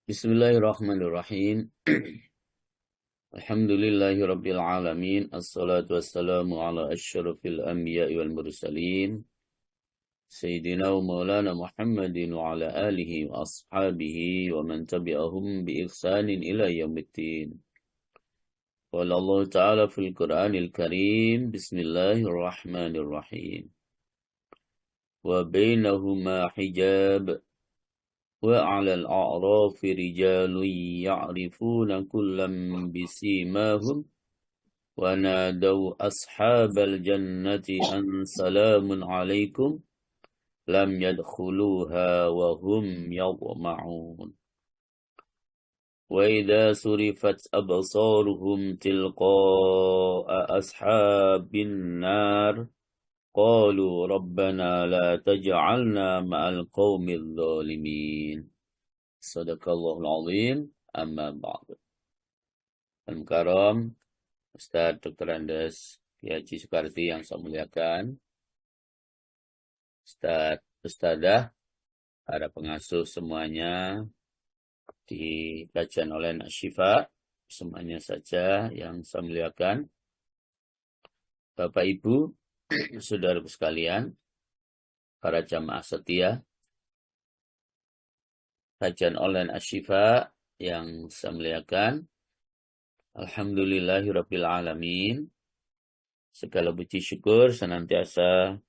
Bismillahirrahmanirrahim. Alhamdulillahi rabbil alamin. Assalatu wassalamu ala asyrafil anbiya'i wal mursalin. Sayyidina wa maulana Muhammadin wa ala alihi wa ashabihi wa man tabi'ahum bi ihsanin ila yaumiddin. Qala Allah Ta'ala fil Qur'anil Karim. Bismillahirrahmanirrahim. Wa bainahuma hijab. وعلى الأعراف رجال يعرفون كلا بسيماهم ونادوا أصحاب الجنة أن سلام عليكم لم يدخلوها وهم يطمعون وإذا صرفت أبصارهم تلقاء أصحاب النار قالوا ربنا لا تجعلنا مع القوم الظالمين. Sadaqallahul azim. Amma ba'du. Al-Mukarram Ustaz Dr. Andes Ki Haji Soekarti yang saya muliakan, Ustaz, Ustadzah, para pengasuh semuanya di kajian online Asy-Syifa, semuanya saja yang saya muliakan, Bapak Ibu, saudaraku sekalian, para jamaah setia kajian online Asy-Syifa yang saya muliakan, Alhamdulillahirabbil alamin. Segala puji syukur senantiasa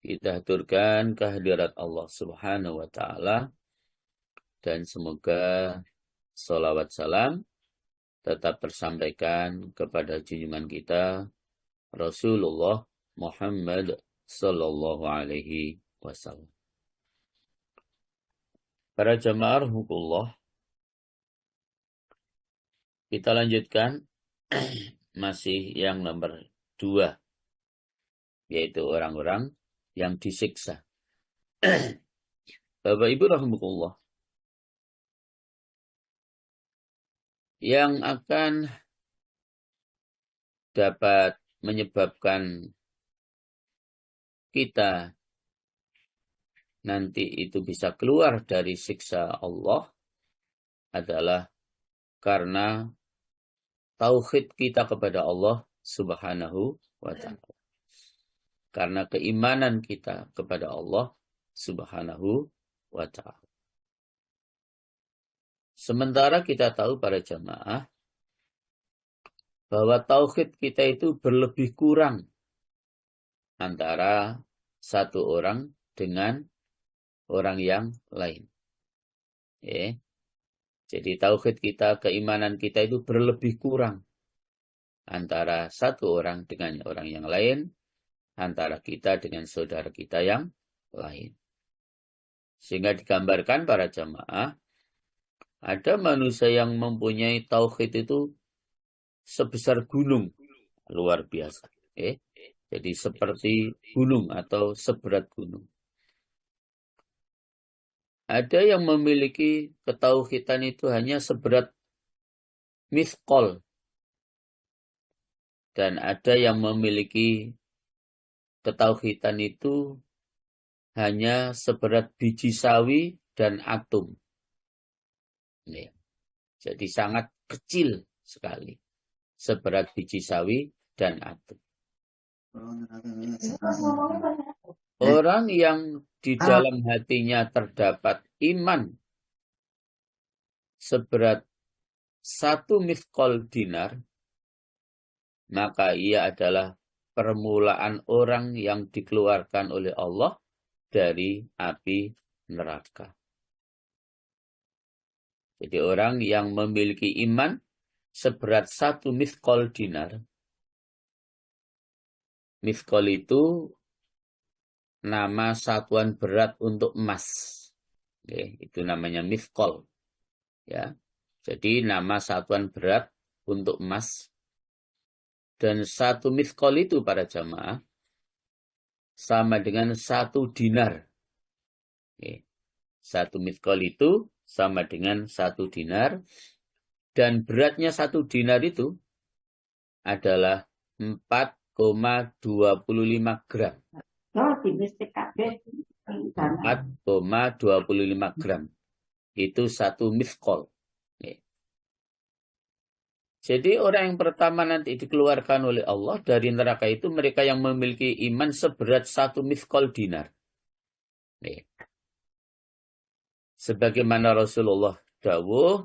kita haturkan kehadirat Allah Subhanahu wa taala, dan semoga sholawat salam tetap tersampaikan kepada junjungan kita Rasulullah Muhammad sallallahu alaihi wasallam. Para jamaah rahmatullah, kita lanjutkan masih yang nomor 2, yaitu orang-orang yang disiksa. Bapak Ibu rahmatullah, yang akan dapat menyebabkan kita nanti itu bisa keluar dari siksa Allah adalah karena tauhid kita kepada Allah Subhanahu wa ta'ala. Karena keimanan kita kepada Allah Subhanahu wa ta'ala. Sementara kita tahu para jamaah bahwa tauhid kita itu berlebih kurang antara satu orang dengan orang yang lain. Jadi tauhid kita, keimanan kita itu berlebih kurang antara satu orang dengan orang yang lain, antara kita dengan saudara kita yang lain. Sehingga digambarkan para jamaah, ada manusia yang mempunyai tauhid itu sebesar gunung, luar biasa. Jadi seperti gunung atau seberat gunung. Ada yang memiliki ketauhidan itu hanya seberat mithqal. Dan ada yang memiliki ketauhidan itu hanya seberat biji sawi dan atom. Jadi sangat kecil sekali. Seberat biji sawi dan atom. Orang yang di dalam hatinya terdapat iman seberat 1 mithqal dinar, maka ia adalah permulaan orang yang dikeluarkan oleh Allah dari api neraka. Jadi orang yang memiliki iman seberat 1 mithqal dinar. Mithqal itu nama satuan berat untuk emas. Itu namanya mithqal. Ya. Jadi nama satuan berat untuk emas. Dan 1 mithqal itu para jamaah sama dengan 1 dinar. 1 mithqal itu sama dengan 1 dinar. Dan beratnya 1 dinar itu adalah 4,25 gram. 4,25 gram. Itu 1 mithqal. Jadi orang yang pertama nanti dikeluarkan oleh Allah dari neraka itu mereka yang memiliki iman seberat 1 mithqal dinar. Sebagaimana Rasulullah dawuh,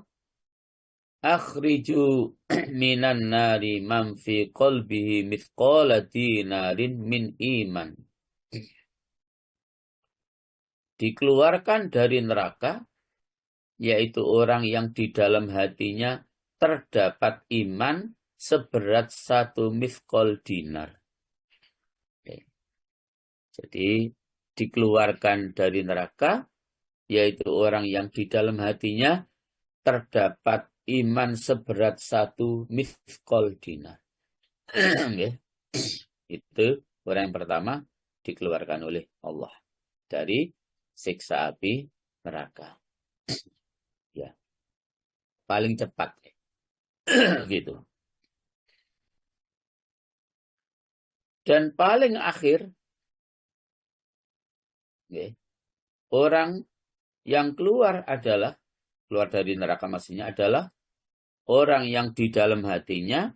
akhriju minan nari man fi qalbihi mithqala dinarin min iman. Dikeluarkan dari neraka, yaitu orang yang di dalam hatinya terdapat iman seberat 1 mithqal dinar. Jadi dikeluarkan dari neraka, yaitu orang yang di dalam hatinya terdapat iman seberat 1 mithqal dinar. Itu orang yang pertama dikeluarkan oleh Allah dari siksa api neraka. Ya. Paling cepat. Gitu. Dan paling akhir, orang yang keluar dari neraka maksudnya adalah orang yang di dalam hatinya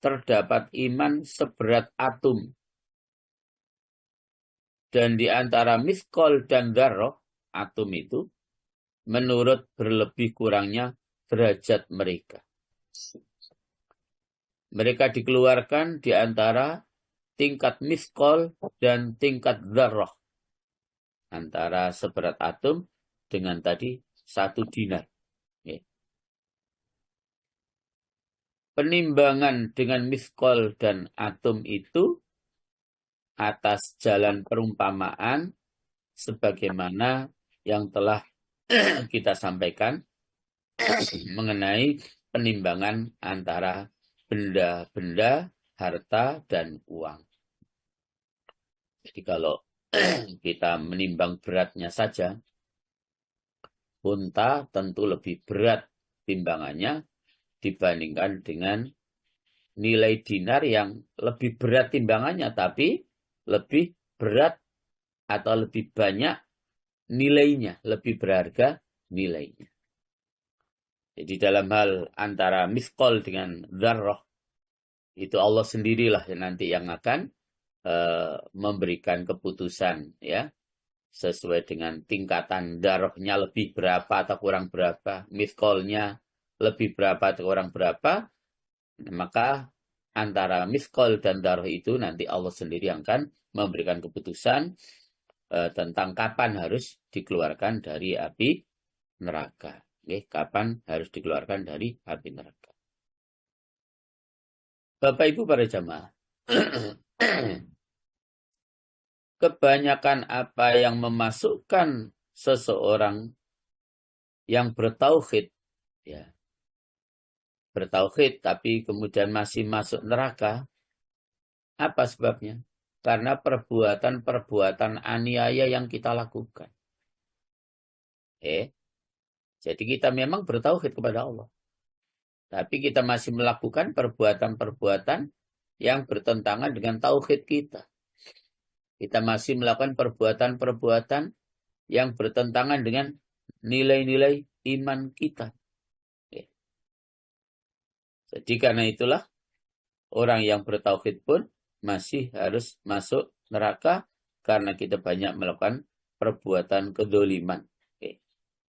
terdapat iman seberat atom. Dan di antara mithqal dan dzarrah, atom itu, menurut berlebih kurangnya derajat mereka. Mereka dikeluarkan di antara tingkat mithqal dan tingkat dzarrah. Antara seberat atom dengan tadi 1 dinar. Penimbangan dengan mithqal dan atom itu atas jalan perumpamaan sebagaimana yang telah kita sampaikan mengenai penimbangan antara benda-benda, harta, dan uang. Jadi kalau kita menimbang beratnya saja, unta tentu lebih berat timbangannya dibandingkan dengan nilai dinar yang lebih berat timbangannya, tapi lebih berat atau lebih banyak nilainya, lebih berharga nilainya. Jadi dalam hal antara mithqal dengan dzarrah, itu Allah sendirilah nanti yang akan memberikan keputusan, ya, sesuai dengan tingkatan dzarrahnya lebih berapa atau kurang berapa, mithqalnya lebih berapa atau kurang berapa, maka antara mithqal dan dzarrah itu nanti Allah sendiri yang akan memberikan keputusan tentang kapan harus dikeluarkan dari api neraka. Kapan harus dikeluarkan dari api neraka. Bapak Ibu para jamaah, kebanyakan apa yang memasukkan seseorang yang bertauhid, ya, bertauhid tapi kemudian masih masuk neraka, apa sebabnya? Karena perbuatan-perbuatan aniaya yang kita lakukan. Jadi kita memang bertauhid kepada Allah. Tapi kita masih melakukan perbuatan-perbuatan yang bertentangan dengan tauhid kita. Kita masih melakukan perbuatan-perbuatan yang bertentangan dengan nilai-nilai iman kita. Jadi karena itulah orang yang bertauhid pun masih harus masuk neraka karena kita banyak melakukan perbuatan kedzaliman.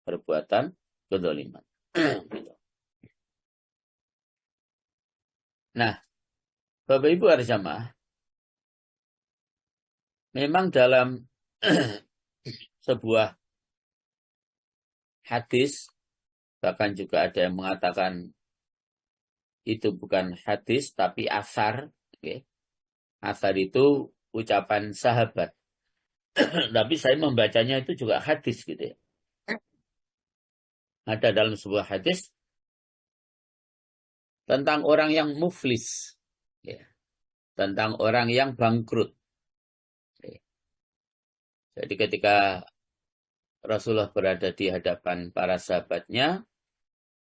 Perbuatan kedzaliman. Nah, Bapak Ibu harus jamaah, memang dalam sebuah hadis, bahkan juga ada yang mengatakan itu bukan hadis tapi asar. Asar itu ucapan sahabat. Tapi saya membacanya itu juga hadis gitu ya. Ada dalam sebuah hadis tentang orang yang muflis, ya, tentang orang yang bangkrut. Jadi ketika Rasulullah berada di hadapan para sahabatnya,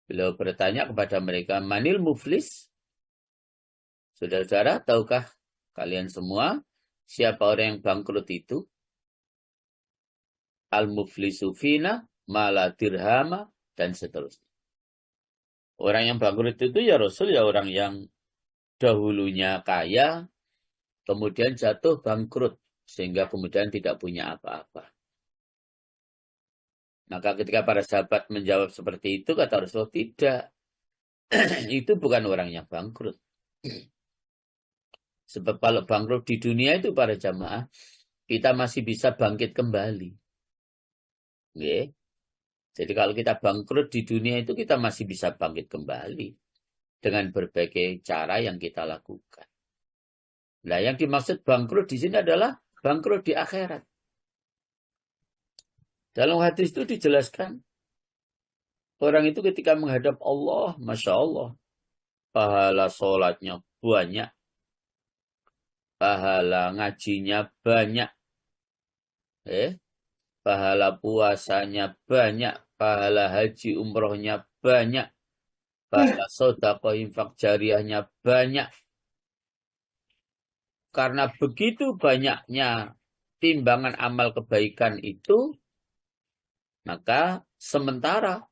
beliau bertanya kepada mereka, manil muflis? Saudara-saudara, tahukah kalian semua siapa orang yang bangkrut itu? Al-muflisu fina mala dirhama, dan seterusnya. Orang yang bangkrut itu ya Rasul, ya orang yang dahulunya kaya, kemudian jatuh bangkrut, sehingga kemudian tidak punya apa-apa. Maka ketika para sahabat menjawab seperti itu, kata Rasulullah, tidak. Itu bukan orang yang bangkrut. Sebab kalau bangkrut di dunia itu para jamaah, kita masih bisa bangkit kembali. Okay? Jadi kalau kita bangkrut di dunia itu, kita masih bisa bangkit kembali dengan berbagai cara yang kita lakukan. Nah, yang dimaksud bangkrut di sini adalah bangkrut di akhirat. Dalam hadis itu dijelaskan, orang itu ketika menghadap Allah, Masya Allah, pahala sholatnya banyak, pahala ngajinya banyak, pahala puasanya banyak, pahala haji umrohnya banyak, pahala sedekah infak jariyahnya banyak. Karena begitu banyaknya timbangan amal kebaikan itu, maka sementara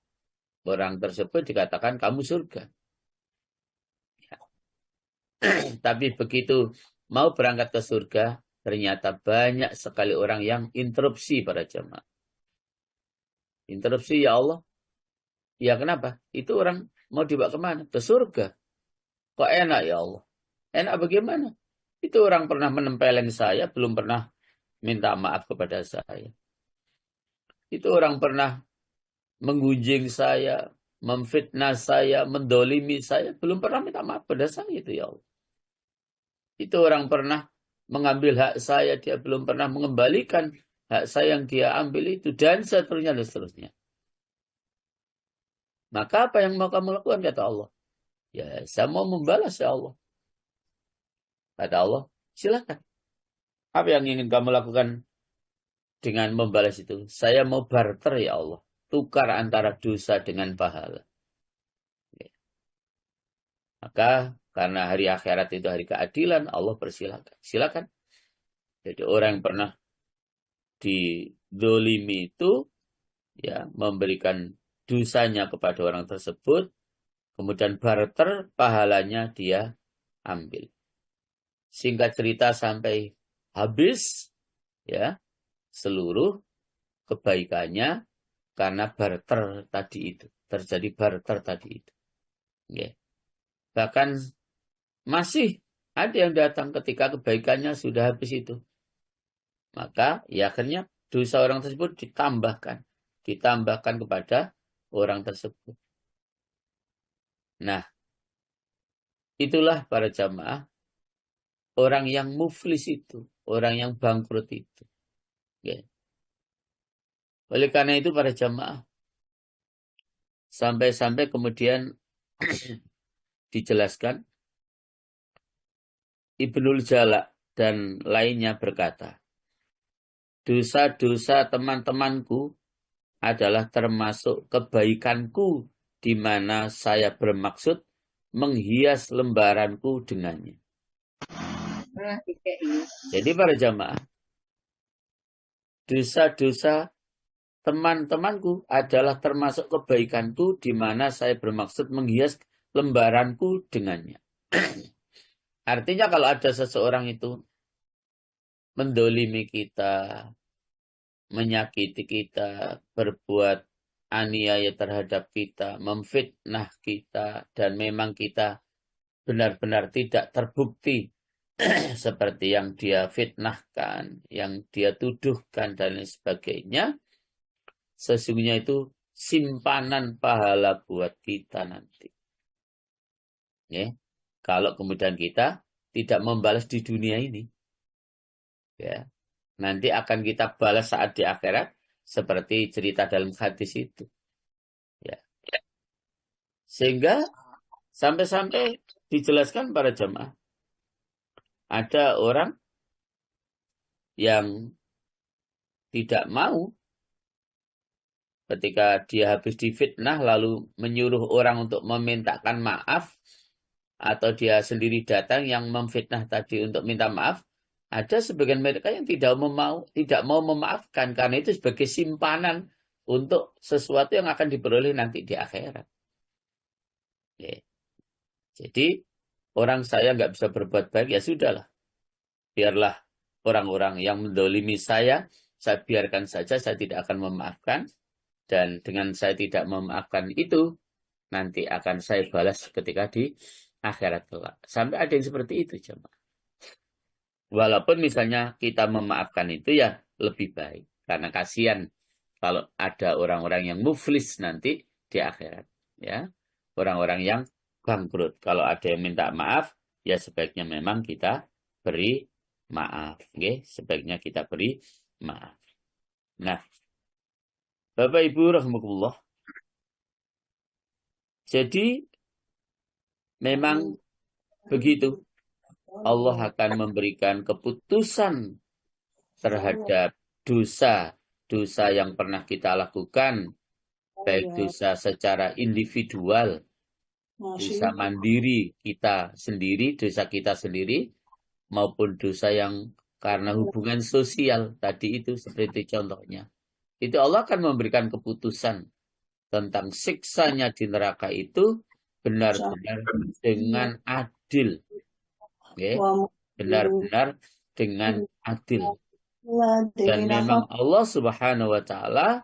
orang tersebut dikatakan kamu surga. Ya. Tapi begitu mau berangkat ke surga, ternyata banyak sekali orang yang interupsi para jemaah. Interupsi, ya Allah. Ya kenapa? Itu orang mau dibawa kemana? Ke surga. Kok enak ya Allah? Enak bagaimana? Itu orang pernah menempeleng saya, belum pernah minta maaf kepada saya. Itu orang pernah menggunjing saya, memfitnah saya, mendolimi saya, belum pernah minta maaf pada saya itu ya Allah. Itu orang pernah mengambil hak saya, dia belum pernah mengembalikan hak saya yang dia ambil itu, dan seterusnya dan seterusnya. Maka apa yang mau kamu lakukan, kata Allah? Ya, saya mau membalas ya Allah. Kata Allah, silakan. Apa yang ingin kamu lakukan dengan membalas itu? Saya mau barter ya Allah. Tukar antara dosa dengan pahala. Ya. Maka karena hari akhirat itu hari keadilan, Allah persilakan. Silakan. Jadi orang yang pernah didolimi itu, ya, memberikan dosanya kepada orang tersebut, kemudian barter pahalanya dia ambil. Singkat cerita sampai habis, ya, seluruh kebaikannya karena barter tadi itu. Terjadi barter tadi itu. Ya. Bahkan masih ada yang datang ketika kebaikannya sudah habis itu. Maka ya akhirnya dosa orang tersebut ditambahkan kepada orang tersebut. Nah, itulah para jamaah, orang yang muflis itu, orang yang bangkrut itu. Ya. Oleh karena itu para jamaah, sampai-sampai kemudian dijelaskan, Ibnul Jalak dan lainnya berkata, dosa-dosa teman-temanku adalah termasuk kebaikanku, di mana saya bermaksud menghias lembaranku dengannya. Jadi para jamaah, dosa-dosa teman-temanku adalah termasuk kebaikanku, di mana saya bermaksud menghias lembaranku dengannya. Artinya kalau ada seseorang itu mendolimi kita, menyakiti kita, berbuat aniaya terhadap kita, memfitnah kita, dan memang kita benar-benar tidak terbukti seperti yang dia fitnahkan, yang dia tuduhkan, dan lain sebagainya, sesungguhnya itu simpanan pahala buat kita nanti. Ya. Kalau kemudian kita tidak membalas di dunia ini, ya, nanti akan kita balas saat di akhirat, seperti cerita dalam hadis itu. Ya. Sehingga sampai-sampai dijelaskan para jamaah, ada orang yang tidak mau ketika dia habis difitnah lalu menyuruh orang untuk memintakan maaf, atau dia sendiri datang yang memfitnah tadi untuk minta maaf. Ada sebagian mereka yang tidak mau memaafkan karena itu sebagai simpanan untuk sesuatu yang akan diperoleh nanti di akhirat. Ya. Jadi orang saya nggak bisa berbuat baik, ya sudahlah. Biarlah orang-orang yang mendolimi saya biarkan saja, saya tidak akan memaafkan. Dan dengan saya tidak memaafkan itu, nanti akan saya balas ketika di akhirat kelak. Sampai ada yang seperti itu, jemaah. Walaupun misalnya kita memaafkan itu ya lebih baik. Karena kasihan kalau ada orang-orang yang muflis nanti di akhirat. Ya, orang-orang yang bangkrut. Kalau ada yang minta maaf, ya sebaiknya memang kita beri maaf. Okay? Sebaiknya kita beri maaf. Nah, Bapak Ibu rahmatullah. Jadi memang begitu. Allah akan memberikan keputusan terhadap dosa yang pernah kita lakukan, baik dosa secara individual, dosa mandiri kita sendiri, dosa kita sendiri, maupun dosa yang karena hubungan sosial tadi itu seperti contohnya. Itu Allah akan memberikan keputusan tentang siksanya di neraka itu benar-benar dengan adil. Okay? Benar-benar dengan adil. Dan memang Allah Subhanahu wa Ta'ala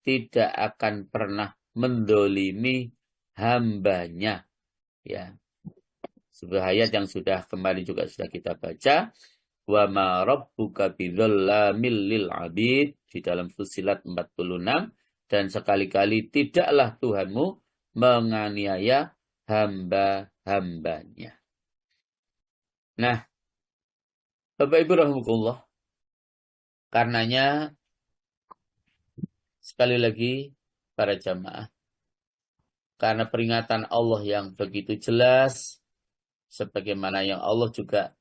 tidak akan pernah mendolimi hambanya. Ya. Sebuah ayat yang sudah kemarin juga sudah kita baca. Wa ma rabbuka bidzallamil lil abid di dalam Fussilat 46. Dan sekali-kali tidaklah Tuhanmu menganiaya hamba-hambanya. Nah, Bapak Ibu rahmatullah, karenanya sekali lagi para jamaah, karena peringatan Allah yang begitu jelas, sebagaimana yang Allah juga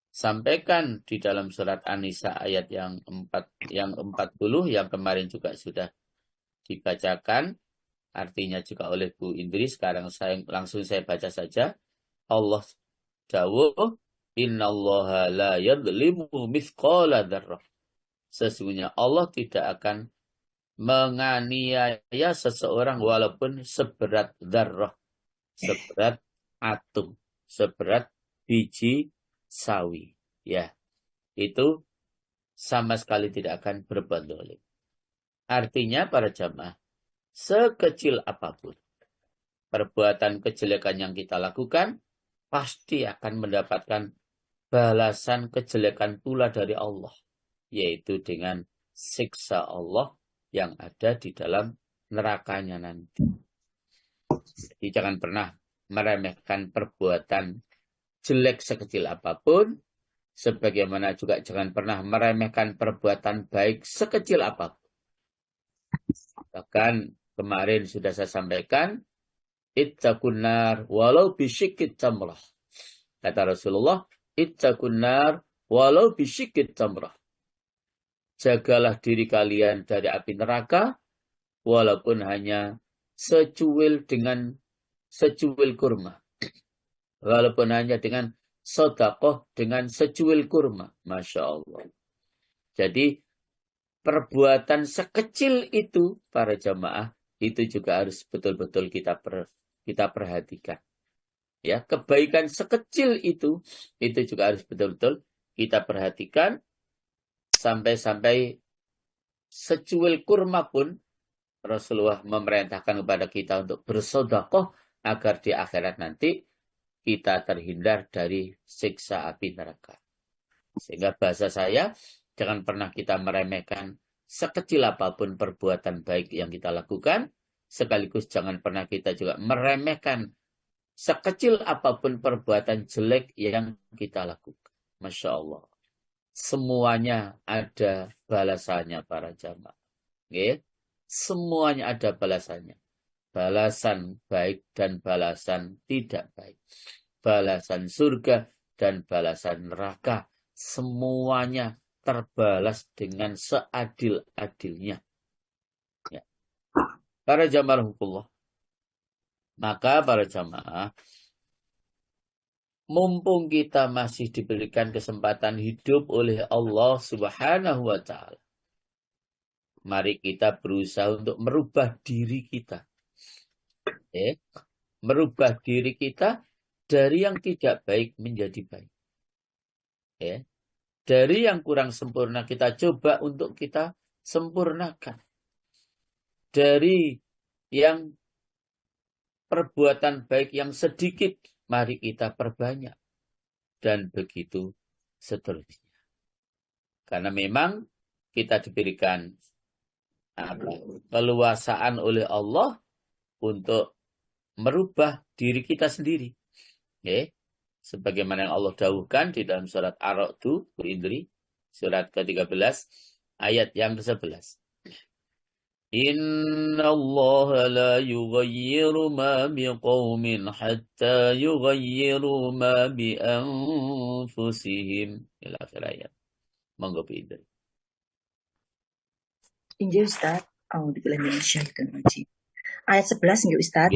sampaikan di dalam surat An-Nisa ayat yang 40 yang kemarin juga sudah dibacakan, artinya juga oleh Bu Indri. Sekarang langsung saya baca saja. Allah dawuh, innallaha la yadlimu mithqala dzarrah. Sesungguhnya Allah tidak akan menganiaya seseorang walaupun seberat dzarrah, seberat atom, seberat biji sawi. Ya, itu sama sekali tidak akan berbuat zalim. Artinya para jamaah, sekecil apapun perbuatan kejelekan yang kita lakukan, pasti akan mendapatkan balasan kejelekan pula dari Allah, yaitu dengan siksa Allah yang ada di dalam nerakanya nanti. Jadi jangan pernah meremehkan perbuatan jelek sekecil apapun, sebagaimana juga jangan pernah meremehkan perbuatan baik sekecil apapun. Bahkan kemarin sudah saya sampaikan, ittaqun nar walau bisyikit tamrah. Kata Rasulullah, ittaqun nar walau bisyikit tamrah. Jagalah diri kalian dari api neraka, walaupun hanya secuil kurma. Walaupun hanya dengan sedekah dengan secuil kurma. Masya Allah. Jadi perbuatan sekecil itu para jamaah itu juga harus betul-betul kita perhatikan. Ya, kebaikan sekecil itu juga harus betul-betul kita perhatikan, sampai secuil kurma pun Rasulullah memerintahkan kepada kita untuk bersedekah agar di akhirat nanti kita terhindar dari siksa api neraka. Sehingga bahasa saya, jangan pernah kita meremehkan sekecil apapun perbuatan baik yang kita lakukan, sekaligus jangan pernah kita juga meremehkan sekecil apapun perbuatan jelek yang kita lakukan. Masya Allah. Semuanya ada balasannya para jamaah. Okay? Semuanya ada balasannya. Balasan baik dan balasan tidak baik. Balasan surga dan balasan neraka. Semuanya terbalas dengan seadil-adilnya. Ya. Para jamaah hukumullah. Maka para jamaah, mumpung kita masih diberikan kesempatan hidup oleh Allah Subhanahu wa Ta'ala, mari kita berusaha untuk merubah diri kita. Merubah diri kita dari yang tidak baik menjadi baik. Dari yang kurang sempurna kita coba untuk kita sempurnakan. Dari yang perbuatan baik yang sedikit, mari kita perbanyak. Dan begitu seterusnya. Karena memang kita diberikan keluasaan oleh Allah untuk merubah diri kita sendiri. Sebagaimana yang Allah dawuhkan di dalam surat Ar-Ra'd, Indri, surat ke-13, ayat yang ke-11. Inna Allah la yughayyiru ma biqaumin hatta yughayyiru ma bi anfusihim. Ila akhir ayat. Monggo Indri. Injil Ustaz. A'udzubillahi minasyaitonir rajim. Ayat 11 nggih Ustaz.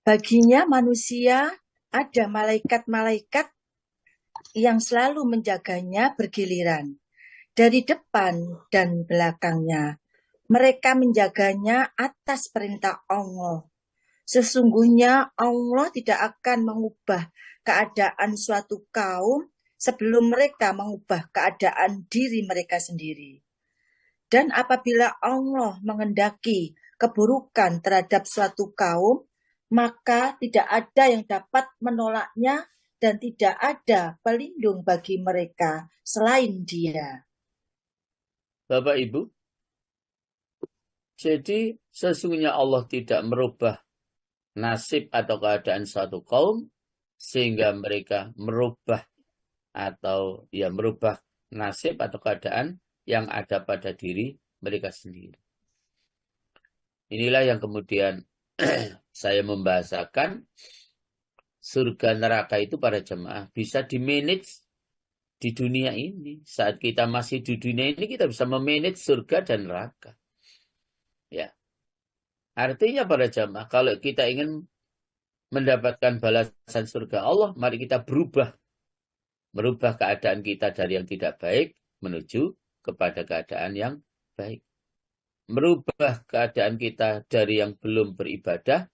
Baginya manusia ada malaikat-malaikat yang selalu menjaganya bergiliran. Dari depan dan belakangnya. Mereka menjaganya atas perintah Allah. Sesungguhnya Allah tidak akan mengubah keadaan suatu kaum sebelum mereka mengubah keadaan diri mereka sendiri. Dan apabila Allah mengendaki keburukan terhadap suatu kaum, maka tidak ada yang dapat menolaknya dan tidak ada pelindung bagi mereka selain Dia. Bapak Ibu, jadi sesungguhnya Allah tidak merubah nasib atau keadaan suatu kaum sehingga mereka merubah atau merubah nasib atau keadaan yang ada pada diri mereka sendiri. Inilah yang kemudian saya membahasakan surga neraka itu para jemaah bisa dimanage di dunia ini. Saat kita masih di dunia ini kita bisa memanage surga dan neraka. Ya. Artinya para jemaah kalau kita ingin mendapatkan balasan surga Allah, mari kita merubah keadaan kita dari yang tidak baik menuju kepada keadaan yang baik. Merubah keadaan kita dari yang belum beribadah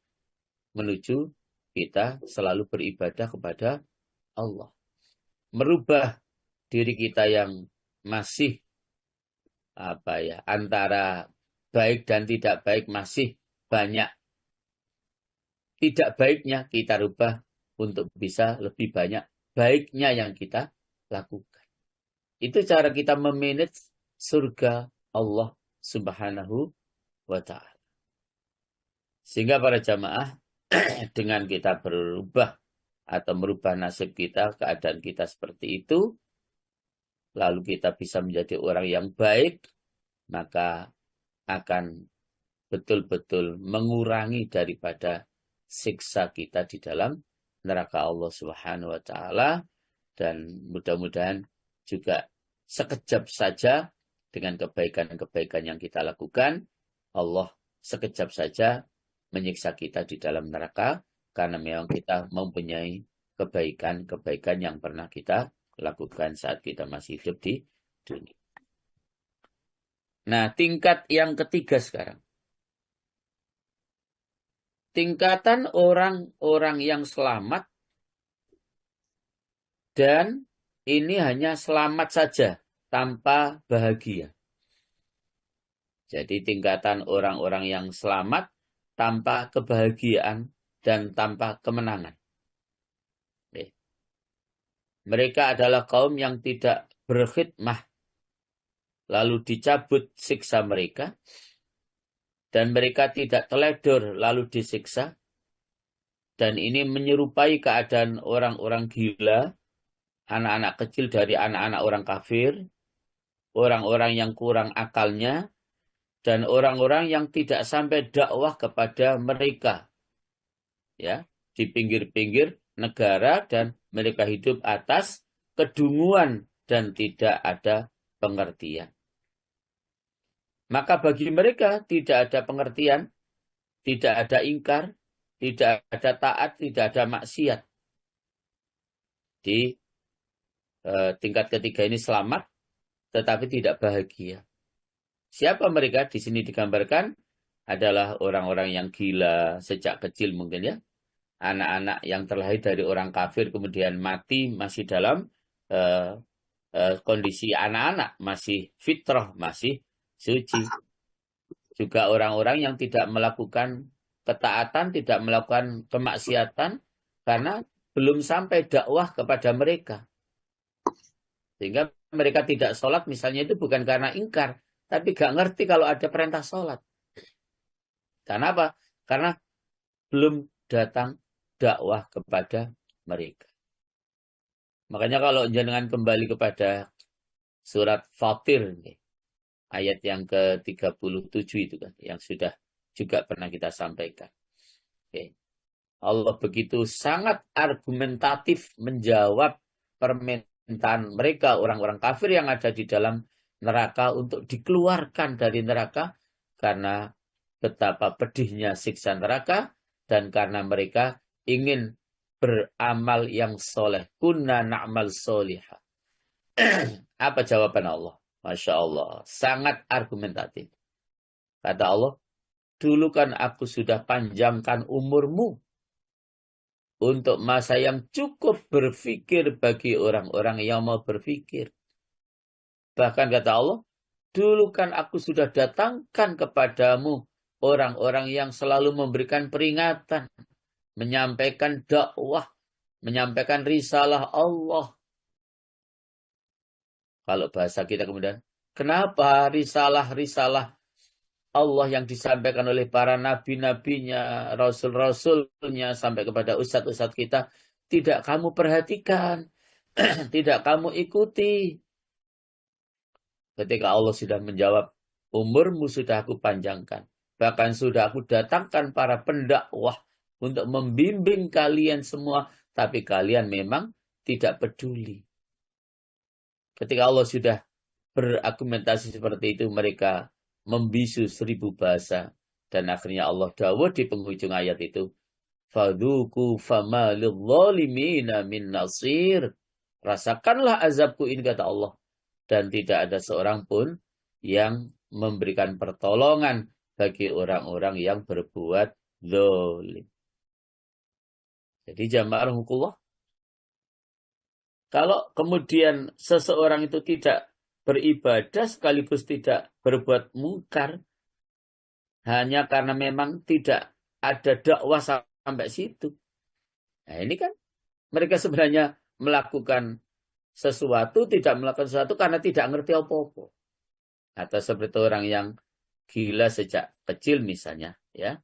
menuju kita selalu beribadah kepada Allah. Merubah diri kita yang masih antara baik dan tidak baik masih banyak tidak baiknya, kita rubah untuk bisa lebih banyak baiknya yang kita lakukan. Itu cara kita memanage surga Allah Subhanahu wa ta'ala. Sehingga para jamaah dengan kita berubah atau merubah nasib kita, keadaan kita seperti itu, lalu kita bisa menjadi orang yang baik, maka akan betul-betul mengurangi daripada siksa kita di dalam neraka Allah Subhanahu wa ta'ala, dan mudah-mudahan juga sekejap saja dengan kebaikan-kebaikan yang kita lakukan, Allah sekejap saja menyiksa kita di dalam neraka karena memang kita mempunyai kebaikan-kebaikan yang pernah kita lakukan saat kita masih hidup di dunia. Nah, tingkat yang ketiga sekarang. Tingkatan orang-orang yang selamat dan ini hanya selamat saja tanpa bahagia. Jadi tingkatan orang-orang yang selamat tanpa kebahagiaan dan tanpa kemenangan. Mereka adalah kaum yang tidak berkhidmah, lalu dicabut siksa mereka, dan mereka tidak teledor, lalu disiksa. Dan ini menyerupai keadaan orang-orang gila, anak-anak kecil dari anak-anak orang kafir, orang-orang yang kurang akalnya, dan orang-orang yang tidak sampai dakwah kepada mereka. Ya, di pinggir-pinggir negara dan mereka hidup atas kedunguan dan tidak ada pengertian. Maka bagi mereka tidak ada pengertian, tidak ada ingkar, tidak ada taat, tidak ada maksiat. Di tingkat ketiga ini selamat, tetapi tidak bahagia. Siapa mereka? Di sini digambarkan adalah orang-orang yang gila sejak kecil mungkin ya. Anak-anak yang terlahir dari orang kafir kemudian mati masih dalam eh, kondisi anak-anak, masih fitrah, masih suci. Juga orang-orang yang tidak melakukan ketaatan, tidak melakukan kemaksiatan karena belum sampai dakwah kepada mereka. Sehingga mereka tidak sholat misalnya itu bukan karena ingkar, tapi gak ngerti kalau ada perintah sholat. Karena apa? Karena belum datang dakwah kepada mereka. Makanya kalau jenengan kembali kepada surat Fatir, ayat yang ke-37 itu kan, yang sudah juga pernah kita sampaikan. Oke. Allah begitu sangat argumentatif menjawab permintaan mereka, orang-orang kafir yang ada di dalam neraka untuk dikeluarkan dari neraka karena betapa pedihnya siksa neraka dan karena mereka ingin beramal yang soleh. Kunna na'mal solihah. Apa jawaban Allah? Masya Allah. Sangat argumentatif. Kata Allah, dulu kan aku sudah panjangkan umurmu untuk masa yang cukup berpikir bagi orang-orang yang mau berpikir. Bahkan kata Allah, dulu kan aku sudah datangkan kepadamu orang-orang yang selalu memberikan peringatan, menyampaikan dakwah, menyampaikan risalah Allah. Kalau bahasa kita kemudian, kenapa risalah-risalah Allah yang disampaikan oleh para nabi-nabinya, rasul-rasulnya, sampai kepada ustadz-ustadz kita, tidak kamu perhatikan, tidak kamu ikuti. Ketika Allah sudah menjawab, umurmu sudah aku panjangkan. Bahkan sudah aku datangkan para pendakwah untuk membimbing kalian semua, tapi kalian memang tidak peduli. Ketika Allah sudah berargumentasi seperti itu, mereka membisu 1000 bahasa. Dan akhirnya Allah dawuh di penghujung ayat itu, Fadhuku fama lidzalimina min nasir. Rasakanlah azabku ini, kata Allah. Dan tidak ada seorang pun yang memberikan pertolongan bagi orang-orang yang berbuat zalim. Jadi jamaah rahmatullah, kalau kemudian seseorang itu tidak beribadah sekaligus tidak berbuat mungkar, hanya karena memang tidak ada dakwah sampai situ. Nah ini kan mereka sebenarnya melakukan sesuatu, tidak melakukan sesuatu karena tidak ngerti apa-apa. Atau seperti orang yang gila sejak kecil misalnya, ya.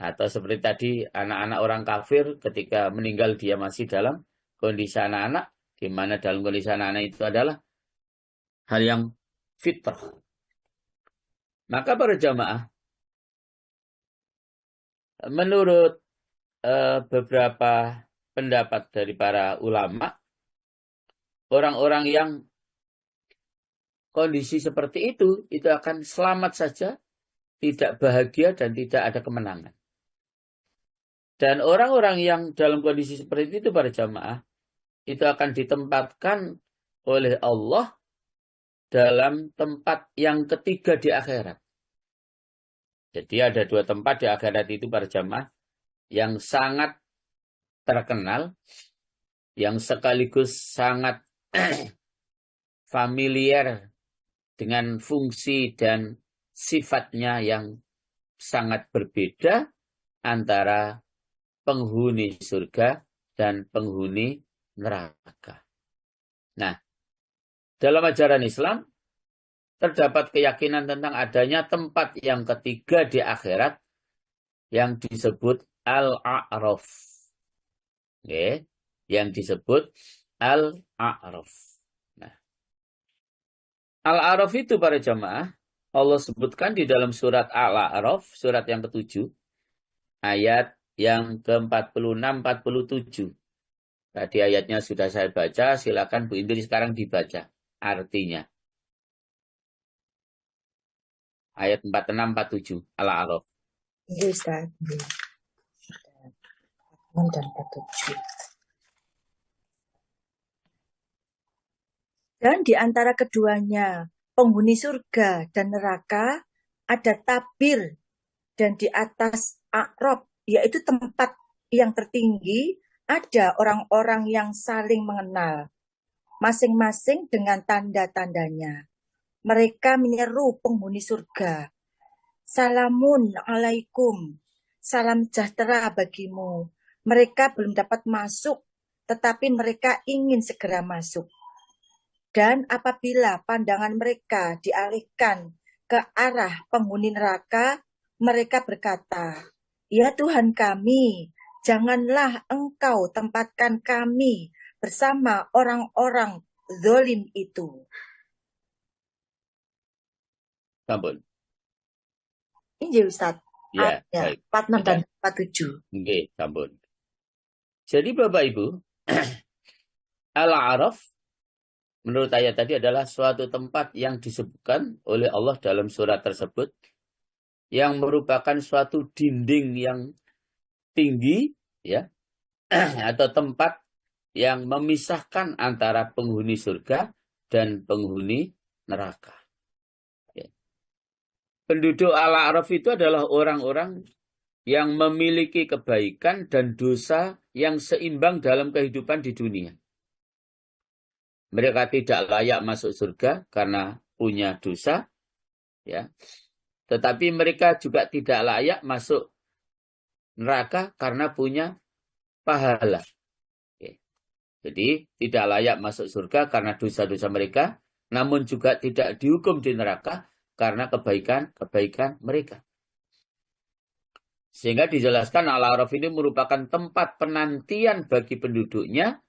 Atau seperti tadi anak-anak orang kafir ketika meninggal dia masih dalam kondisi anak-anak, di mana dalam kondisi anak-anak itu adalah hal yang fitrah. Maka para jamaah, menurut beberapa pendapat dari para ulama, orang-orang yang kondisi seperti itu akan selamat saja, tidak bahagia dan tidak ada kemenangan. Dan orang-orang yang dalam kondisi seperti itu para jamaah, itu akan ditempatkan oleh Allah dalam tempat yang ketiga di akhirat. Jadi ada 2 tempat di akhirat itu para jamaah yang sangat terkenal, yang sekaligus sangat familiar dengan fungsi dan sifatnya yang sangat berbeda antara penghuni surga dan penghuni neraka. Nah, dalam ajaran Islam terdapat keyakinan tentang adanya tempat yang ketiga di akhirat yang disebut Al-A'raf. Oke, yang disebut Al-A'raf. Nah, Al-A'raf itu para jamaah Allah sebutkan di dalam surat Al-A'raf, surat yang ke-7, ayat yang ke-46-47. Tadi ayatnya sudah saya baca, silakan Bu Indri sekarang dibaca artinya. Ayat 46-47 Al-A'raf. Iya Ustaz. 46 dan 47. Dan di antara keduanya, penghuni surga dan neraka, ada tabir, dan di atas A'rab, yaitu tempat yang tertinggi, ada orang-orang yang saling mengenal, masing-masing dengan tanda-tandanya. Mereka menyeru penghuni surga, "Salamun alaikum, salam sejahtera bagimu." Mereka belum dapat masuk, tetapi mereka ingin segera masuk. Dan apabila pandangan mereka dialihkan ke arah penghuni neraka, mereka berkata, "Ya Tuhan kami, janganlah Engkau tempatkan kami bersama orang-orang zalim itu." Sampun. Ini Ustaz, Ya, ayat baik. 46 dan Ada. 47. Nggih, sampun. Jadi Bapak Ibu, Al-A'raf menurut ayat tadi adalah suatu tempat yang disebutkan oleh Allah dalam surat tersebut yang merupakan suatu dinding yang tinggi ya atau tempat yang memisahkan antara penghuni surga dan penghuni neraka. Ya. Penduduk Al-A'raf itu adalah orang-orang yang memiliki kebaikan dan dosa yang seimbang dalam kehidupan di dunia. Mereka tidak layak masuk surga karena punya dosa, ya. Tetapi mereka juga tidak layak masuk neraka karena punya pahala. Ya. Jadi tidak layak masuk surga karena dosa-dosa mereka, namun juga tidak dihukum di neraka karena kebaikan-kebaikan mereka. Sehingga dijelaskan Al-A'raf ini merupakan tempat penantian bagi penduduknya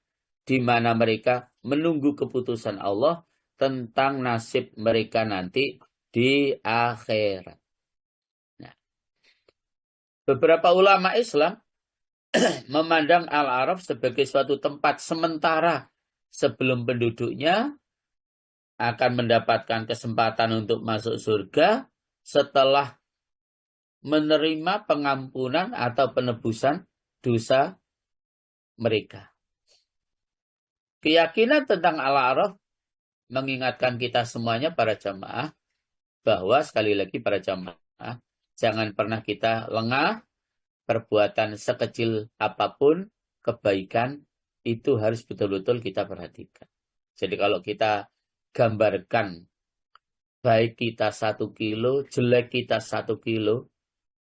di mana mereka menunggu keputusan Allah tentang nasib mereka nanti di akhirat. Nah, beberapa ulama Islam memandang Al-A'raf sebagai suatu tempat sementara sebelum penduduknya akan mendapatkan kesempatan untuk masuk surga setelah menerima pengampunan atau penebusan dosa mereka. Keyakinan tentang Al-A'raf mengingatkan kita semuanya para jamaah bahwa sekali lagi para jamaah jangan pernah kita lengah. Perbuatan sekecil apapun kebaikan itu harus betul-betul kita perhatikan. Jadi kalau kita gambarkan baik kita 1 kilo, jelek kita 1 kilo,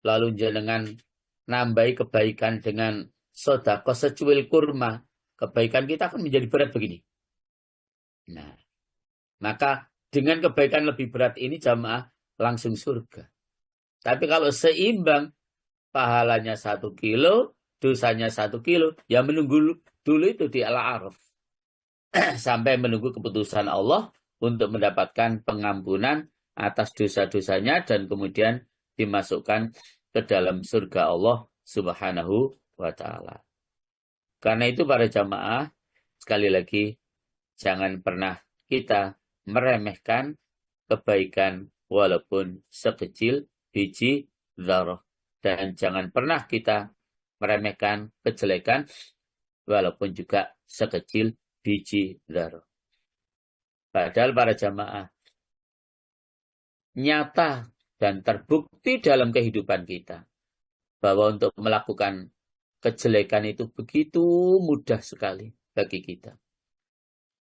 lalu jenengan nambahi kebaikan dengan sedekah secuil kurma, kebaikan kita akan menjadi berat begini. Nah, maka dengan kebaikan lebih berat ini jamaah langsung surga. Tapi kalau seimbang, pahalanya 1 kilo, dosanya 1 kilo, ya menunggu dulu itu di Al-A'raf. Sampai menunggu keputusan Allah untuk mendapatkan pengampunan atas dosa-dosanya dan kemudian dimasukkan ke dalam surga Allah Subhanahu wa ta'ala. Karena itu para jamaah, sekali lagi, jangan pernah kita meremehkan kebaikan walaupun sekecil biji dzarah. Dan jangan pernah kita meremehkan kejelekan walaupun juga sekecil biji dzarah. Padahal para jamaah, nyata dan terbukti dalam kehidupan kita bahwa untuk melakukan kejelekan itu begitu mudah sekali bagi kita.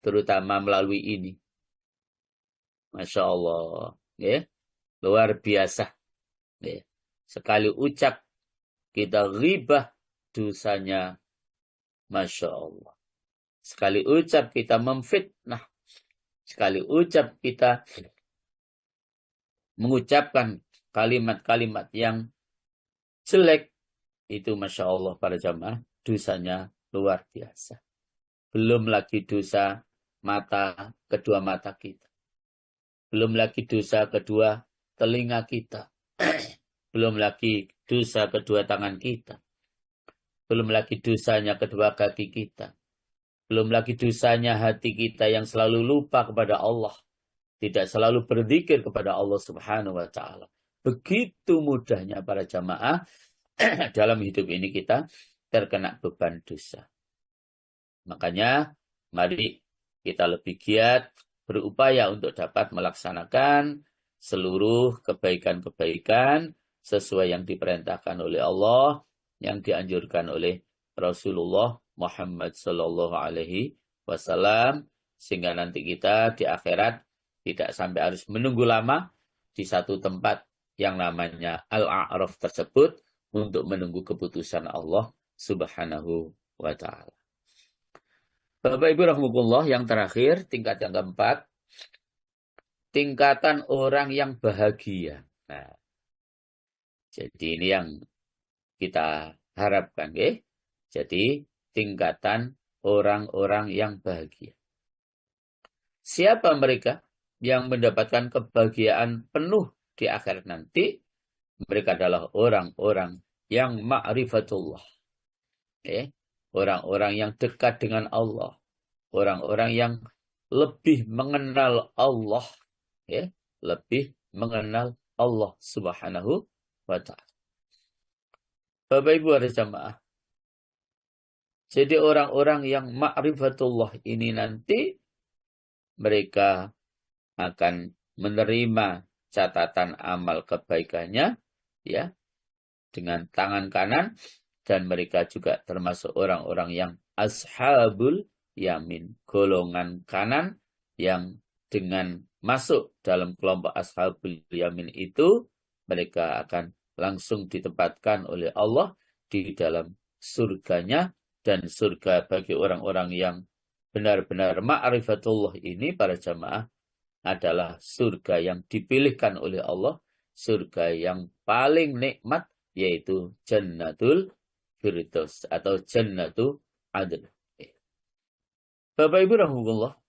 Terutama melalui ini. Masya Allah. Ya, luar biasa. Ya. Sekali ucap kita ghibah dosanya. Masya Allah. Sekali ucap kita memfitnah. Sekali ucap kita mengucapkan kalimat-kalimat yang jelek. Itu Masya Allah para jamaah. Dosanya luar biasa. Belum lagi dosa kedua mata kita. Belum lagi dosa kedua telinga kita. Belum lagi dosa kedua tangan kita. Belum lagi dosanya kedua kaki kita. Belum lagi dosanya hati kita yang selalu lupa kepada Allah. Tidak selalu berzikir kepada Allah Subhanahu wa ta'ala. Begitu mudahnya para jamaah dalam hidup ini kita terkena beban dosa. Makanya mari kita lebih giat berupaya untuk dapat melaksanakan seluruh kebaikan-kebaikan sesuai yang diperintahkan oleh Allah, yang dianjurkan oleh Rasulullah Muhammad Sallallahu Alaihi Wasallam, sehingga nanti kita di akhirat tidak sampai harus menunggu lama di satu tempat yang namanya Al-A'raf tersebut untuk menunggu keputusan Allah Subhanahu wa Ta'ala. Bapak Ibu rahmatullah, yang terakhir, tingkat yang keempat, tingkatan orang yang bahagia. Nah, jadi ini yang kita harapkan, ya. Jadi tingkatan orang-orang yang bahagia. Siapa mereka yang mendapatkan kebahagiaan penuh di akhir nanti? Mereka adalah orang-orang yang ma'rifatullah. Orang-orang yang dekat dengan Allah. Orang-orang yang lebih mengenal Allah. Lebih mengenal Allah Subhanahu wa Ta'ala. Bapak Ibu ada jamaah. Jadi orang-orang yang ma'rifatullah ini nanti mereka akan menerima catatan amal kebaikannya ya dengan tangan kanan, dan mereka juga termasuk orang-orang yang ashabul yamin, golongan kanan yang dengan masuk dalam kelompok ashabul yamin itu mereka akan langsung ditempatkan oleh Allah di dalam surganya. Dan surga bagi orang-orang yang benar-benar ma'rifatullah ini para jamaah adalah surga yang dipilihkan oleh Allah, surga yang paling nikmat, yaitu Jannatul Firdaus atau Jannatul Adn. Bapak Ibu rahmatullah.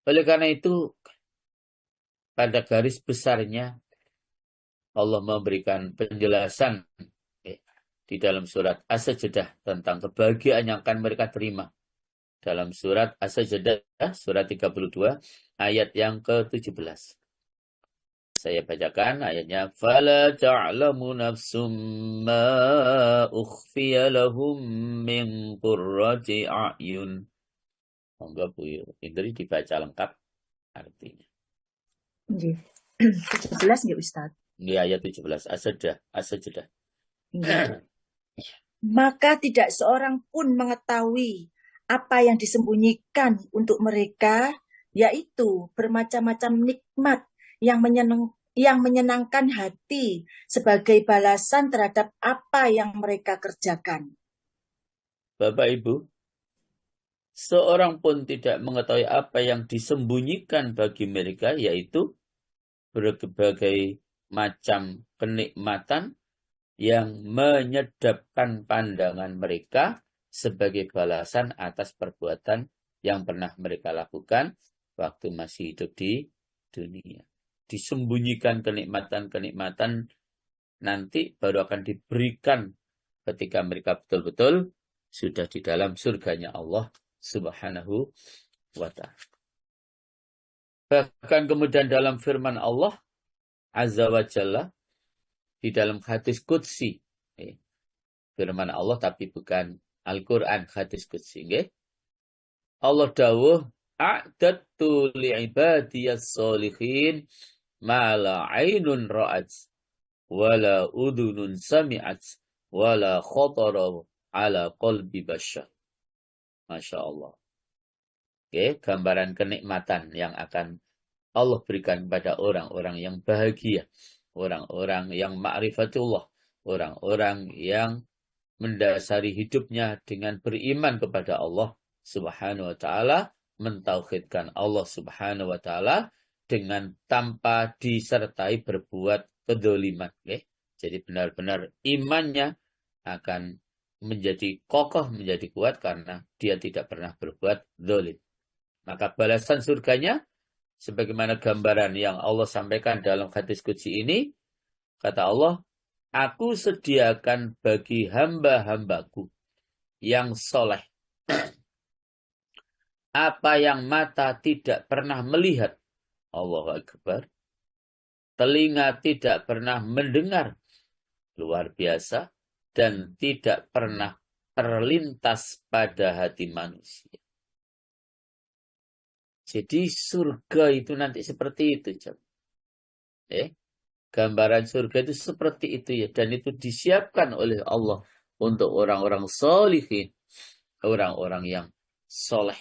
Oleh karena itu, pada garis besarnya Allah memberikan penjelasan di dalam surat As-Sajdah tentang kebahagiaan yang akan mereka terima. Dalam surat As-Sajdah, surat 32, ayat yang ke-17. Saya bacakan ayatnya. فَلَا تَعْلَمُ نَفْسٌ مَا أُخْفِيَ لَهُم مِّن قُرَّةِ أَعْيُنٍ. Monggo Bu Indri dibaca lengkap artinya. Nggih. 17 nggih Ustaz. Ini ayat 17, As-Sajdah. Maka tidak seorang pun mengetahui apa yang disembunyikan untuk mereka, yaitu bermacam-macam nikmat yang menyenangkan hati sebagai balasan terhadap apa yang mereka kerjakan. Bapak Ibu, seorang pun tidak mengetahui apa yang disembunyikan bagi mereka, yaitu berbagai macam kenikmatan yang menyedapkan pandangan mereka sebagai balasan atas perbuatan yang pernah mereka lakukan waktu masih hidup di dunia. Disembunyikan kenikmatan-kenikmatan nanti baru akan diberikan ketika mereka betul-betul sudah di dalam surganya Allah Subhanahu wa Ta'ala. Bahkan kemudian dalam firman Allah Azza wa Jalla, di dalam hadis qudsi, firman Allah tapi bukan Al-Quran, hadis qudsi. Allah dawuh, a'dattu li'ibadiyas solihin ma la ainun ra'at wa la udhunun sami'at wa la khatara ala qalbi bashar. Masya Allah. Gambaran kenikmatan yang akan Allah berikan pada orang-orang yang bahagia, orang-orang yang ma'rifatullah, orang-orang yang mendasari hidupnya dengan beriman kepada Allah Subhanahu wa Ta'ala, mentauhidkan Allah Subhanahu wa Ta'ala dengan tanpa disertai berbuat kedzaliman. Jadi benar-benar imannya akan menjadi kokoh, menjadi kuat karena dia tidak pernah berbuat zalim. Maka balasan surganya sebagaimana gambaran yang Allah sampaikan dalam hadis qudsi ini, kata Allah, aku sediakan bagi hamba-hambaku yang soleh apa yang mata tidak pernah melihat, Allahu Akbar, telinga tidak pernah mendengar, luar biasa, dan tidak pernah terlintas pada hati manusia. Jadi surga itu nanti seperti itu, gambaran surga itu seperti itu ya, dan itu disiapkan oleh Allah untuk orang-orang solihin, orang-orang yang soleh,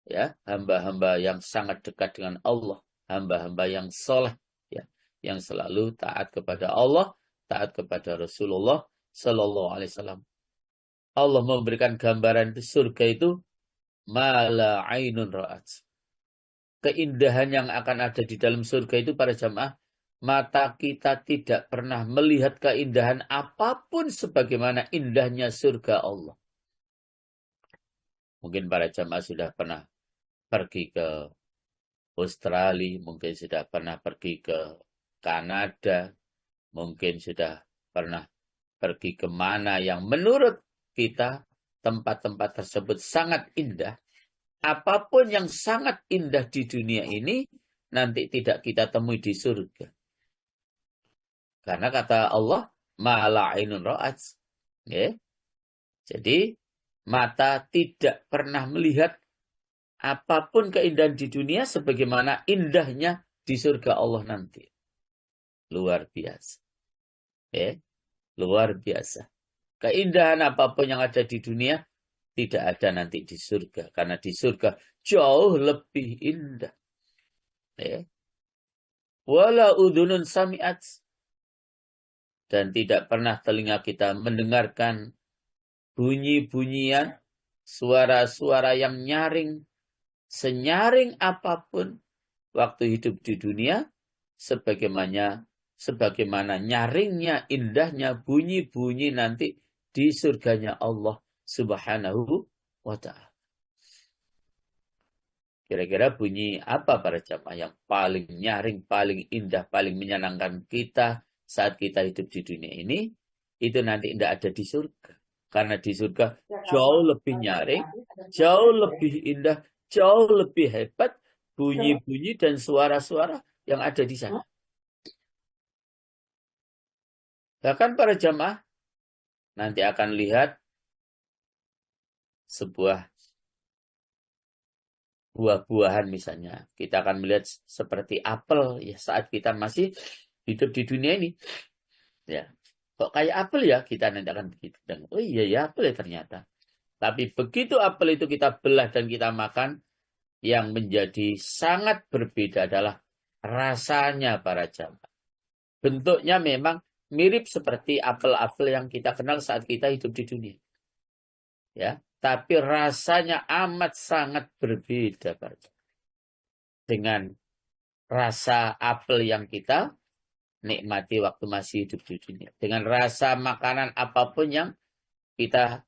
ya, hamba-hamba yang sangat dekat dengan Allah, hamba-hamba yang soleh, ya, yang selalu taat kepada Allah, taat kepada Rasulullah Sallallahu Alaihi Wasallam. Allah memberikan gambaran itu surga itu mala ainun ra'at. Keindahan yang akan ada di dalam surga itu para jamaah, mata kita tidak pernah melihat keindahan apapun sebagaimana indahnya surga Allah. Mungkin para jamaah sudah pernah pergi ke Australia, mungkin sudah pernah pergi ke Kanada, mungkin sudah pernah pergi kemana yang menurut kita tempat-tempat tersebut sangat indah. Apapun yang sangat indah di dunia ini nanti tidak kita temui di surga. Karena kata Allah, ma'ala ainun ra'at. Ya. Jadi mata tidak pernah melihat apapun keindahan di dunia sebagaimana indahnya di surga Allah nanti. Luar biasa. Ya. Luar biasa. Keindahan apapun yang ada di dunia tidak ada nanti di surga. Karena di surga jauh lebih indah. Ya. Wala udhunun sami'at. Dan tidak pernah telinga kita mendengarkan bunyi-bunyian, suara-suara yang nyaring, senyaring apapun waktu hidup di dunia, sebagaimana nyaringnya, indahnya bunyi-bunyi nanti di surganya Allah Subhanahu wa Ta'ala. Kira-kira bunyi apa para jamaah yang paling nyaring, paling indah, paling menyenangkan kita saat kita hidup di dunia ini? Itu nanti tidak ada di surga. Karena di surga jauh lebih nyaring, jauh lebih indah, jauh lebih hebat bunyi-bunyi dan suara-suara yang ada di sana. Bahkan para jamaah nanti akan lihat sebuah buah-buahan misalnya. Kita akan melihat seperti apel ya saat kita masih hidup di dunia ini. Ya. Kok kayak apel ya? Kita nanti akan begitu. Dan, oh iya ya apel ya ternyata. Tapi begitu apel itu kita belah dan kita makan, yang menjadi sangat berbeda adalah rasanya para jamaah. Bentuknya memang mirip seperti apel-apel yang kita kenal saat kita hidup di dunia. Ya, tapi rasanya amat sangat berbeda para jamaah. Dengan rasa apel yang kita nikmati waktu masih hidup di dunia. Dengan rasa makanan apapun yang kita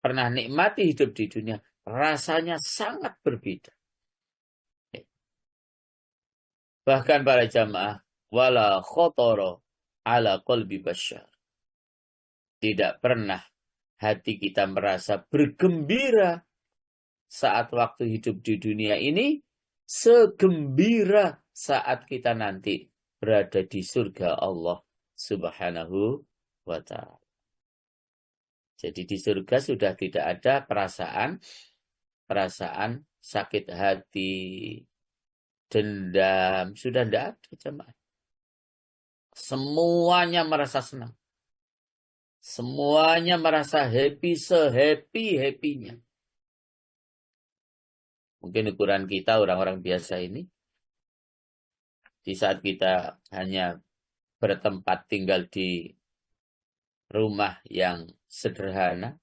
pernah nikmati hidup di dunia, rasanya sangat berbeda. Bahkan para jamaah, wala khotoro ala qalbi basyar. Tidak pernah hati kita merasa bergembira saat waktu hidup di dunia ini, segembira saat kita nanti berada di surga Allah Subhanahu wa Ta'ala. Jadi di surga sudah tidak ada perasaan sakit hati, dendam, sudah tidak ada jemaah. Semuanya merasa senang. Semuanya merasa happy, se-happy-happynya. Mungkin ukuran kita orang-orang biasa ini, di saat kita hanya bertempat tinggal di rumah yang sederhana,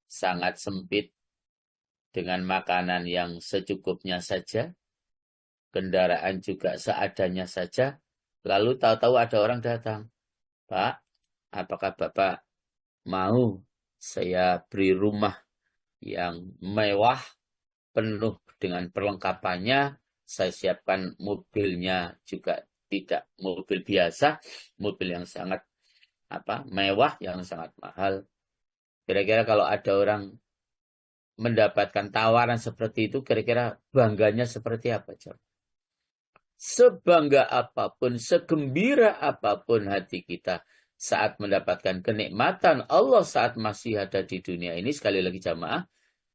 sangat sempit, dengan makanan yang secukupnya saja, kendaraan juga seadanya saja, lalu tahu-tahu ada orang datang. Pak, apakah Bapak mau saya beri rumah yang mewah, penuh dengan perlengkapannya, saya siapkan mobilnya juga tidak mobil biasa, mobil yang sangat mewah, yang sangat mahal. Kira-kira kalau ada orang mendapatkan tawaran seperti itu, kira-kira bangganya seperti apa, Jam? Sebangga apapun, segembira apapun hati kita saat mendapatkan kenikmatan Allah saat masih ada di dunia ini, sekali lagi jamaah,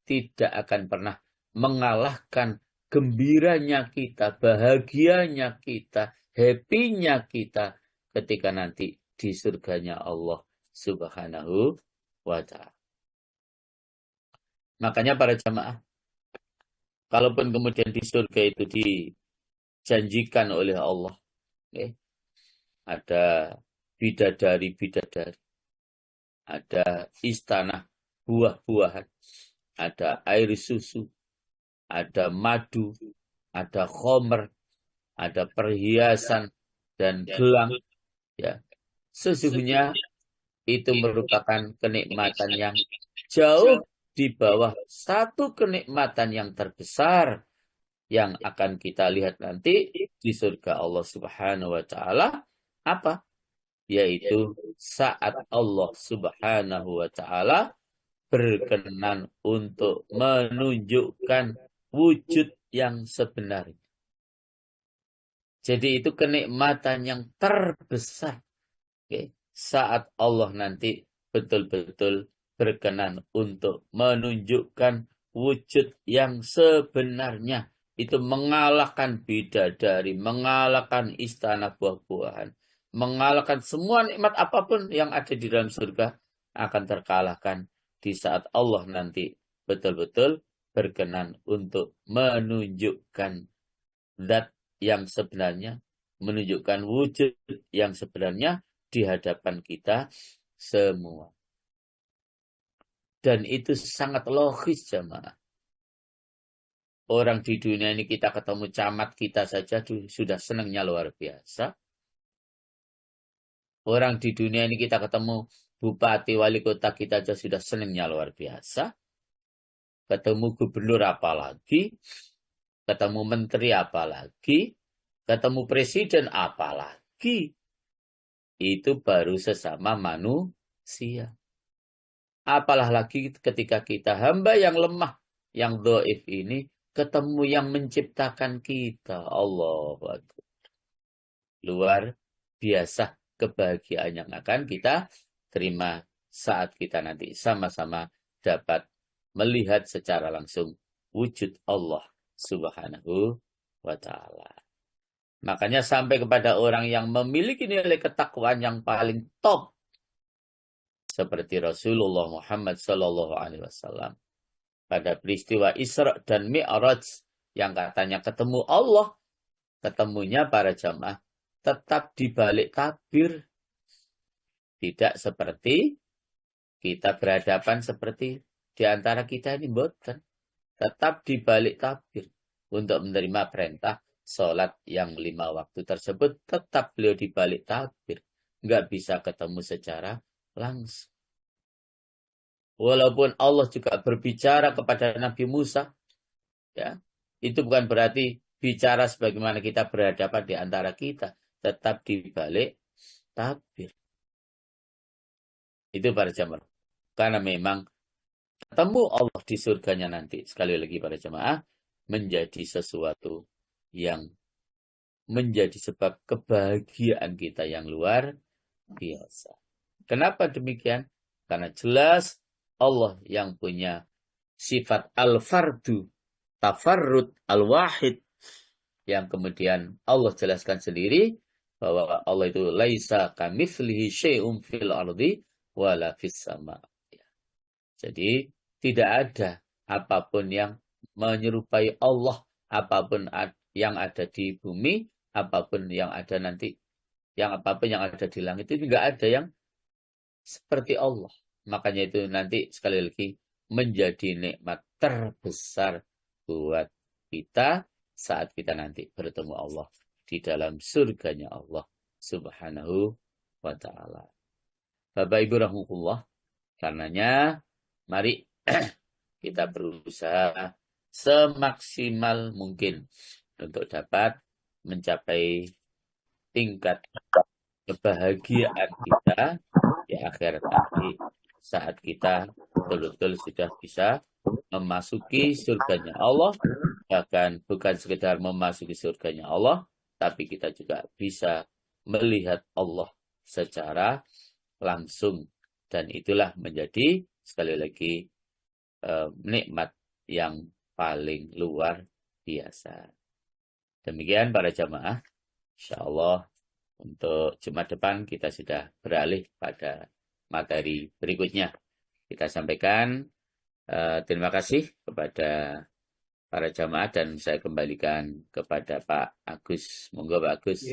tidak akan pernah mengalahkan gembiranya kita, bahagianya kita, happy-nya kita ketika nanti di surganya Allah Subhanahu wa ta'ala. Makanya para jamaah, kalaupun kemudian di surga itu dijanjikan oleh Allah, ada bidadari-bidadari, ada istana buah-buahan, ada air susu, ada madu, ada khomer, ada perhiasan dan gelang. Ya, sesungguhnya itu merupakan kenikmatan yang jauh di bawah satu kenikmatan yang terbesar yang akan kita lihat nanti di surga Allah Subhanahu wa ta'ala. Apa? Yaitu saat Allah Subhanahu wa ta'ala berkenan untuk menunjukkan wujud yang sebenarnya. Jadi itu kenikmatan yang terbesar. Saat Allah nanti betul-betul berkenan untuk menunjukkan wujud yang sebenarnya. Itu mengalahkan bidadari, mengalahkan istana buah-buahan, mengalahkan semua nikmat apapun yang ada di dalam surga akan terkalahkan di saat Allah nanti betul-betul berkenan untuk menunjukkan zat yang sebenarnya, menunjukkan wujud yang sebenarnya di hadapan kita semua. Dan itu sangat logis, jamaah. Orang di dunia ini kita ketemu camat kita saja sudah senangnya luar biasa. Orang di dunia ini kita ketemu bupati, wali kota kita saja sudah senangnya luar biasa. Ketemu gubernur apalagi, ketemu menteri apalagi, ketemu presiden apalagi. Itu baru sesama manusia. Apalah lagi ketika kita hamba yang lemah, yang dhaif ini, ketemu yang menciptakan kita. Allahu Akbar. Luar biasa kebahagiaan yang akan kita terima saat kita nanti sama-sama dapat melihat secara langsung wujud Allah Subhanahu wa ta'ala. Makanya sampai kepada orang yang memiliki nilai ketakwaan yang paling top, seperti Rasulullah Muhammad Sallallahu Alaihi Wasallam pada peristiwa Isra dan Mi'raj yang katanya ketemu Allah, ketemunya para jamaah tetap di balik tabir, tidak seperti kita berhadapan seperti di antara kita ini, boten, tetap di balik tabir untuk menerima perintah sholat yang 5 waktu tersebut. Tetap beliau di balik tabir, nggak bisa ketemu secara langsung. Walaupun Allah juga berbicara kepada Nabi Musa, ya, itu bukan berarti bicara sebagaimana kita berhadapan di antara kita, tetap di balik tabir. Itu para jamaah. Karena memang ketemu Allah di surganya nanti, sekali lagi para jamaah, menjadi sesuatu yang menjadi sebab kebahagiaan kita yang luar biasa. Kenapa demikian? Karena jelas Allah yang punya sifat al-fardu, tafarrud, al-wahid, yang kemudian Allah jelaskan sendiri bahwa Allah itu laisa kamitslihi syai'un fil ardi wala fis sama. Jadi tidak ada apapun yang menyerupai Allah, apapun yang ada di bumi, apapun yang ada nanti, apapun yang ada di langit itu tidak ada yang seperti Allah. Makanya itu nanti sekali lagi menjadi nikmat terbesar buat kita saat kita nanti bertemu Allah di dalam surganya Allah Subhanahu wa ta'ala. Bapak Ibu rahimahullah, karenanya mari kita berusaha semaksimal mungkin untuk dapat mencapai tingkat kebahagiaan kita di akhirat nanti saat kita betul-betul sudah bisa memasuki surganya Allah. Bahkan bukan sekedar memasuki surganya Allah, tapi kita juga bisa melihat Allah secara langsung. Dan itulah menjadi sekali lagi nikmat yang paling luar biasa. Demikian para jamaah. Insyaallah untuk Jumat depan kita sudah beralih pada materi berikutnya. Kita sampaikan terima kasih kepada para jamaah dan saya kembalikan kepada Pak Agus. Monggo Pak Agus.